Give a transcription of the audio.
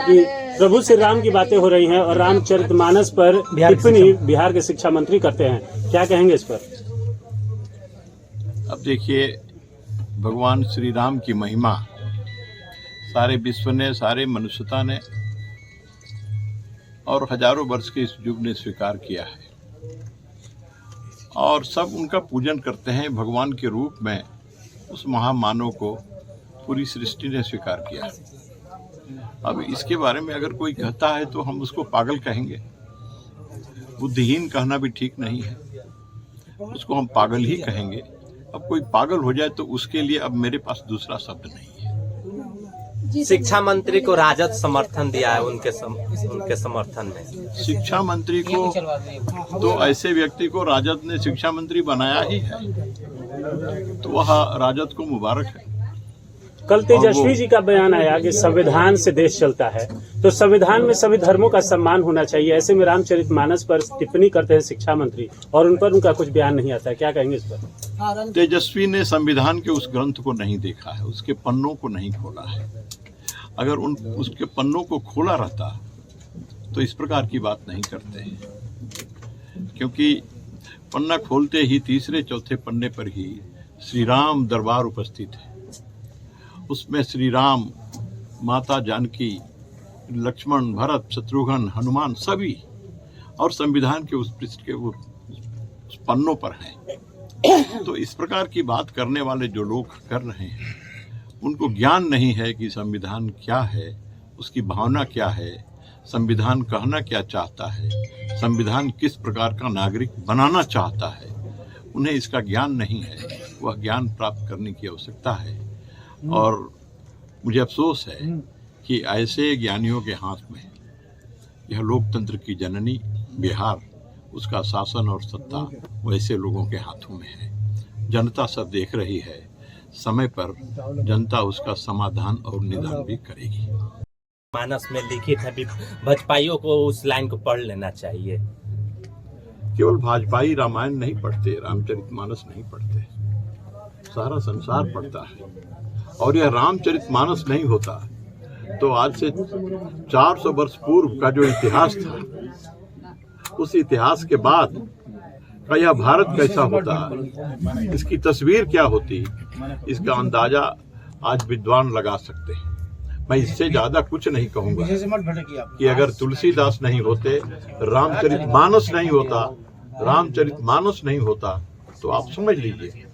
कि प्रभु श्री राम की बातें हो रही हैं और रामचरितमानस पर टिप्पणी बिहार के शिक्षा मंत्री करते हैं, क्या कहेंगे इस पर? अब देखिए, भगवान श्री राम की महिमा सारे विश्व ने, सारे मनुष्यता ने और हजारों वर्ष के इस युग ने स्वीकार किया है और सब उनका पूजन करते हैं। भगवान के रूप में उस महामानव को पूरी सृष्टि ने स्वीकार किया है। अब इसके बारे में अगर कोई कहता है तो हम उसको पागल कहेंगे, बुद्धिहीन कहना भी ठीक नहीं है, उसको हम पागल ही कहेंगे। अब कोई पागल हो जाए तो उसके लिए अब मेरे पास दूसरा शब्द नहीं है। शिक्षा मंत्री को राजद समर्थन दिया है, उनके समर्थन में। शिक्षा मंत्री को तो ऐसे व्यक्ति को राजद ने शिक्षा मंत्री बनाया ही है, तो वह राजद को मुबारक है। कल तेजस्वी जी का बयान आया कि संविधान से देश चलता है, तो संविधान में सभी धर्मों का सम्मान होना चाहिए। ऐसे में रामचरितमानस पर टिप्पणी करते हैं शिक्षा मंत्री और उन पर उनका कुछ बयान नहीं आता है, क्या कहेंगे इस पर? तेजस्वी ने संविधान के उस ग्रंथ को नहीं देखा है, उसके पन्नों को नहीं खोला है। अगर उसके पन्नों को खोला रहता तो इस प्रकार की बात नहीं करते हैं, क्योंकि पन्ना खोलते ही तीसरे चौथे पन्ने पर ही श्री राम दरबार उपस्थित है। उसमें श्री राम, माता जानकी, लक्ष्मण, भरत, शत्रुघ्न, हनुमान सभी और संविधान के उस पृष्ठ के उस पन्नों पर हैं। तो इस प्रकार की बात करने वाले जो लोग कर रहे हैं उनको ज्ञान नहीं है कि संविधान क्या है, उसकी भावना क्या है, संविधान कहना क्या चाहता है, संविधान किस प्रकार का नागरिक बनाना चाहता है। उन्हें इसका ज्ञान नहीं है, वह ज्ञान प्राप्त करने की आवश्यकता है। और मुझे अफसोस है कि ऐसे ज्ञानियों के हाथ में यह लोकतंत्र की जननी बिहार, उसका शासन और सत्ता वैसे लोगों के हाथों में है। जनता सब देख रही है, समय पर जनता उसका समाधान और निदान भी करेगी। मानस में लिखित है, भाजपाइयों को उस लाइन को पढ़ लेना चाहिए। केवल भाजपाई रामायण नहीं पढ़ते, रामचरितमानस नहीं पढ़ते, सारा संसार पढ़ता है। और यह रामचरितमानस नहीं होता तो आज से 400 वर्ष पूर्व का जो इतिहास था, उस इतिहास के बाद का यह भारत कैसा होता, इसकी तस्वीर क्या होती, इसका अंदाजा आज विद्वान लगा सकते हैं। मैं इससे ज्यादा कुछ नहीं कहूंगा कि अगर तुलसीदास नहीं होते, रामचरितमानस नहीं होता तो आप समझ लीजिए